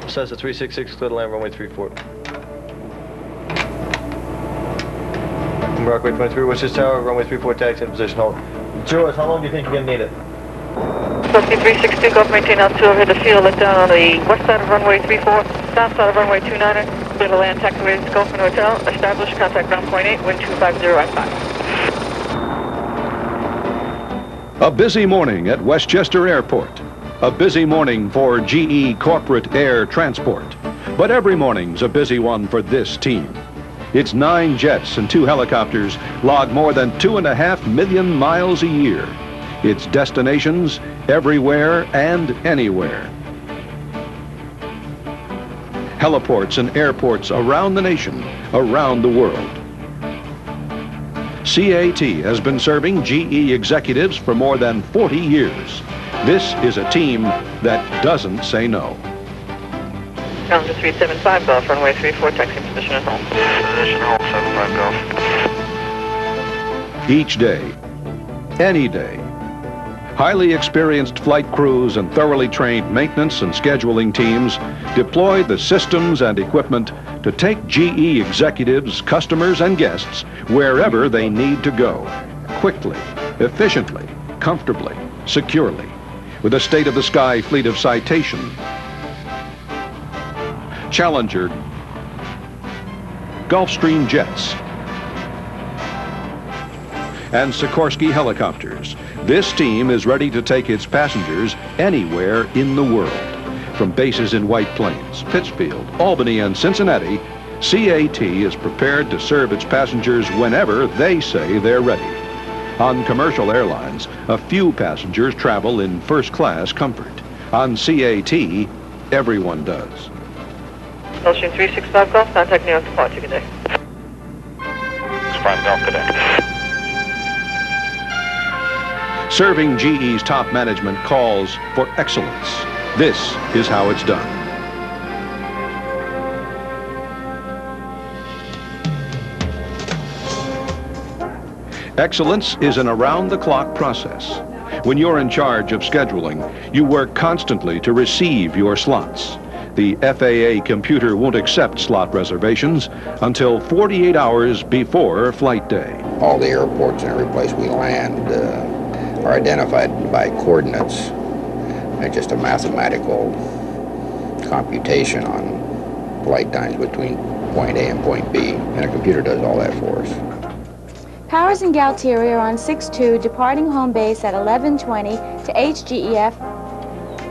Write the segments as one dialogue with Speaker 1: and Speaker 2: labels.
Speaker 1: Says a 366, clear to land, runway 34. Rockaway 23, Witches Tower, runway 34, taxi in position, hold. George, how long do you think you're going to need it?
Speaker 2: 362, Gulf maintain altitude over the field, let down on the west side of runway 34, south side of runway 29, clear to land, taxi ready to Gulf and Hotel, establish contact ground point 8, wind 250 at 5.
Speaker 3: A busy morning at Westchester Airport. A busy morning for GE Corporate Air Transport. But every morning's a busy one for this team. Its 9 jets and 2 helicopters log more than 2.5 million miles a year. Its destinations everywhere and anywhere. Heliports and airports around the nation, around the world. CAT has been serving GE executives for more than 40 years. This is a team that doesn't say no.
Speaker 2: Calendar 375 Golf, runway 34, taxi position at home.
Speaker 4: Position home, 75 Golf.
Speaker 3: Each day, any day, highly experienced flight crews and thoroughly trained maintenance and scheduling teams deploy the systems and equipment to take GE executives, customers, and guests wherever they need to go, quickly, efficiently, comfortably, securely, with a state-of-the-sky fleet of Citation, Challenger, Gulfstream jets, and Sikorsky helicopters. This team is ready to take its passengers anywhere in the world. From bases in White Plains, Pittsfield, Albany, and Cincinnati, CAT is prepared to serve its passengers whenever they say they're ready. On commercial airlines, a few passengers travel in first-class comfort. On CAT, everyone does.
Speaker 2: Gulfstream 365 Golf, contact New York departure, good day.
Speaker 4: 65 Golf, good day.
Speaker 3: Serving GE's top management calls for excellence. This is how it's done. Excellence is an around-the-clock process. When you're in charge of scheduling, you work constantly to receive your slots. The FAA computer won't accept slot reservations until 48 hours before flight day.
Speaker 5: All the airports and every place we land are identified by coordinates. It's just a mathematical computation on flight times between point A and point B, and a computer does all that for us.
Speaker 6: Powers and Galtieri are on 6-2, departing home base at 11:20 to HGEF.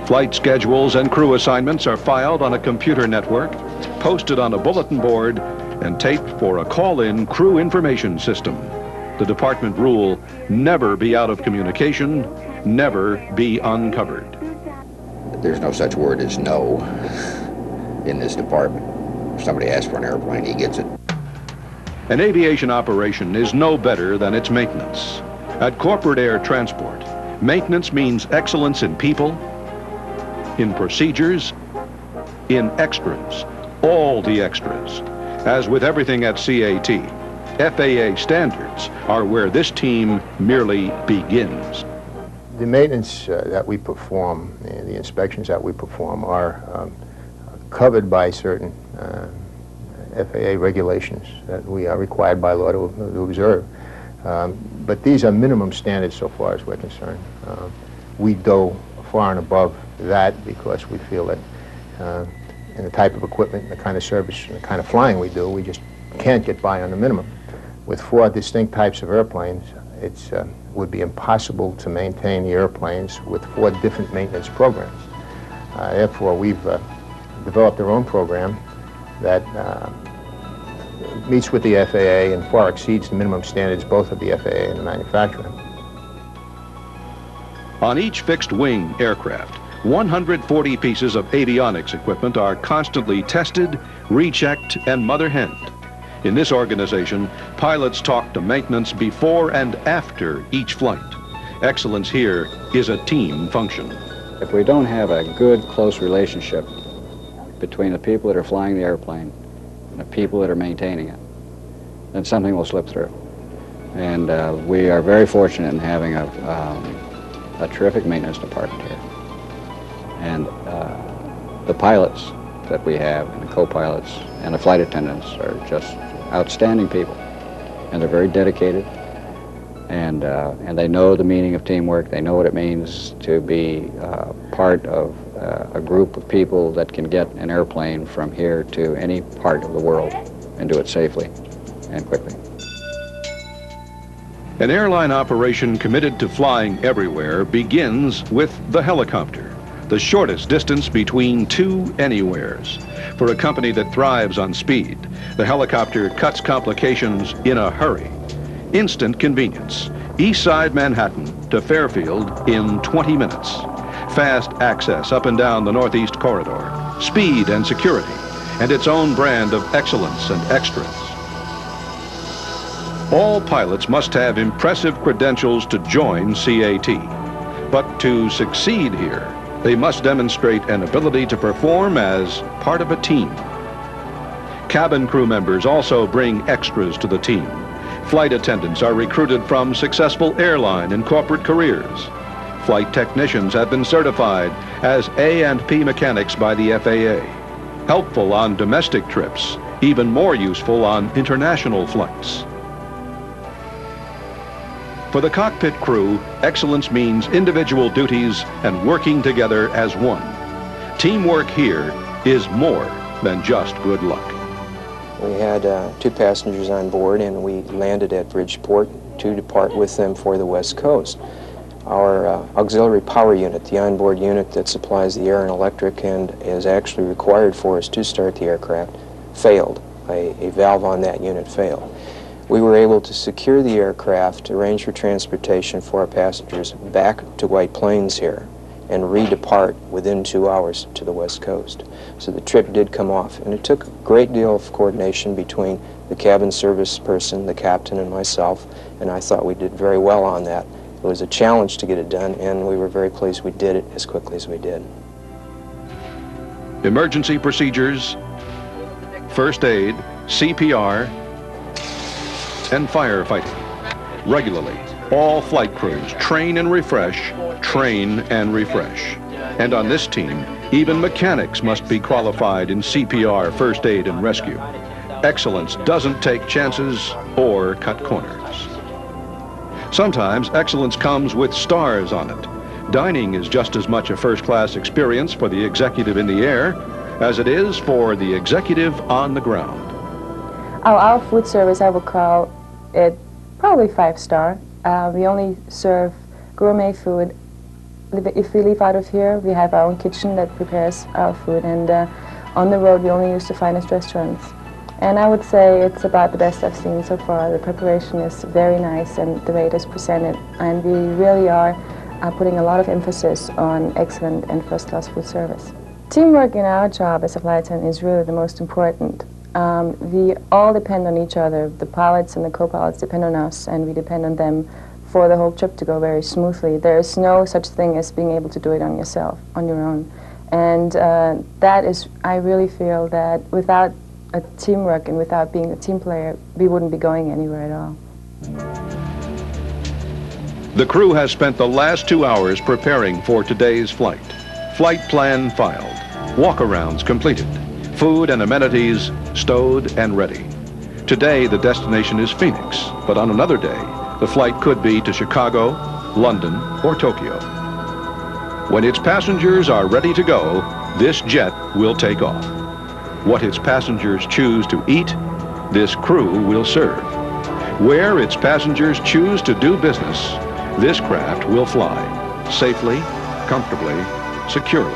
Speaker 3: Flight schedules and crew assignments are filed on a computer network, posted on a bulletin board, and taped for a call-in crew information system. The department rule, never be out of communication, never be uncovered.
Speaker 5: There's no such word as no in this department. If somebody asks for an airplane, he gets it.
Speaker 3: An aviation operation is no better than its maintenance. At Corporate Air Transport, maintenance means excellence in people, in procedures, in extras, all the extras. As with everything at CAT, FAA standards are where this team merely begins.
Speaker 7: The maintenance that we perform, the inspections that we perform are covered by certain FAA regulations that we are required by law to observe. But these are minimum standards so far as we're concerned. We go far and above that because we feel that in the type of equipment, and the kind of service, and the kind of flying we do, we just can't get by on the minimum. With 4 distinct types of airplanes, it would be impossible to maintain the airplanes with 4 different maintenance programs. Therefore, we've developed our own program that meets with the FAA and far exceeds the minimum standards both of the FAA and the manufacturer.
Speaker 3: On each fixed-wing aircraft, 140 pieces of avionics equipment are constantly tested, rechecked, and mother-henned. In this organization, pilots talk to maintenance before and after each flight. Excellence here is a team function.
Speaker 8: If we don't have a good, close relationship between the people that are flying the airplane and the people that are maintaining it, then something will slip through. And we are very fortunate in having a terrific maintenance department here. And the pilots that we have, and the co-pilots and the flight attendants are just outstanding people, and they're very dedicated, and they know the meaning of teamwork. They know what it means to be part of a group of people that can get an airplane from here to any part of the world and do it safely and quickly.
Speaker 3: An airline operation committed to flying everywhere begins with the helicopter, the shortest distance between two anywheres. For a company that thrives on speed, the helicopter cuts complications in a hurry. Instant convenience. East Side Manhattan to Fairfield in 20 minutes. Fast access up and down the Northeast Corridor. Speed and security, and its own brand of excellence and extras. All pilots must have impressive credentials to join CAT. But to succeed here, they must demonstrate an ability to perform as part of a team. Cabin crew members also bring extras to the team. Flight attendants are recruited from successful airline and corporate careers. Flight technicians have been certified as A&P mechanics by the FAA. Helpful on domestic trips, even more useful on international flights. For the cockpit crew, excellence means individual duties and working together as one. Teamwork here is more than just good luck.
Speaker 4: We had 2 passengers on board, and we landed at Bridgeport to depart with them for the West Coast. Our auxiliary power unit, the onboard unit that supplies the air and electric and is actually required for us to start the aircraft, failed. A valve on that unit failed. We were able to secure the aircraft, arrange for transportation for our passengers back to White Plains here, and redepart within 2 hours to the West Coast. So the trip did come off, and it took a great deal of coordination between the cabin service person, the captain, and myself, and I thought we did very well on that. It was a challenge to get it done, and we were very pleased we did it as quickly as we did.
Speaker 3: Emergency procedures, first aid, CPR, and firefighting. Regularly, all flight crews train and refresh, train and refresh. And on this team, even mechanics must be qualified in CPR, first aid, and rescue. Excellence doesn't take chances or cut corners. Sometimes excellence comes with stars on it. Dining is just as much a first-class experience for the executive in the air as it is for the executive on the ground.
Speaker 9: Our food service, I would call it probably 5-star. We only serve gourmet food. If we leave out of here, we have our own kitchen that prepares our food, and on the road we only use the finest restaurants. And I would say it's about the best I've seen so far. The preparation is very nice, and the way it is presented, and we really are putting a lot of emphasis on excellent and first-class food service. Teamwork in our job as a flight attendant is really the most important. We all depend on each other. The pilots and the co-pilots depend on us, and we depend on them for the whole trip to go very smoothly. There is no such thing as being able to do it on yourself, on your own. And that is, I really feel that without a teamwork and without being a team player, we wouldn't be going anywhere at all.
Speaker 3: The crew has spent the last 2 hours preparing for today's flight. Flight plan filed, walk-arounds completed, food and amenities stowed and ready. Today the destination is Phoenix, but on another day the flight could be to Chicago, London, or Tokyo. When its passengers are ready to go, this jet will take off. What its passengers choose to eat, this crew will serve. Where its passengers choose to do business, this craft will fly safely, comfortably, securely.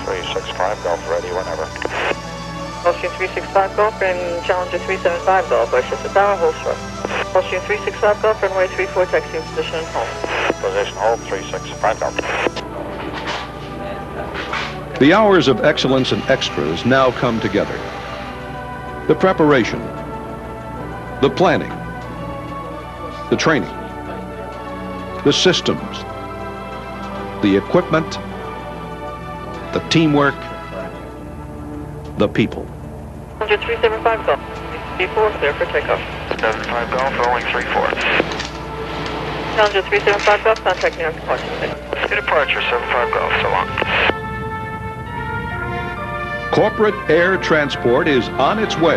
Speaker 10: 365 Golf, ready whenever.
Speaker 2: Gulfstream 365 Golf and Challenger 375 Golf, Russia, the tower, hold short. Gulfstream 365 Golf, runway 34, taxi in position and hold.
Speaker 10: Position hold, 365 Golf.
Speaker 3: The hours of excellence and extras now come together. The preparation, the planning, the training, the systems, the equipment, the teamwork, the people.
Speaker 2: 375 Golf, 34, clear for takeoff.
Speaker 10: 75 Golf, rolling 34.
Speaker 2: Challenger 375 Golf, contact New York departure.
Speaker 10: Good departure, 75 Golf, so long.
Speaker 3: Corporate air transport is on its way,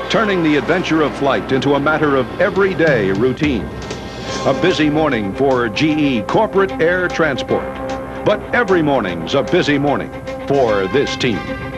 Speaker 3: turning the adventure of flight into a matter of everyday routine. A busy morning for GE Corporate Air Transport. But every morning's a busy morning for this team.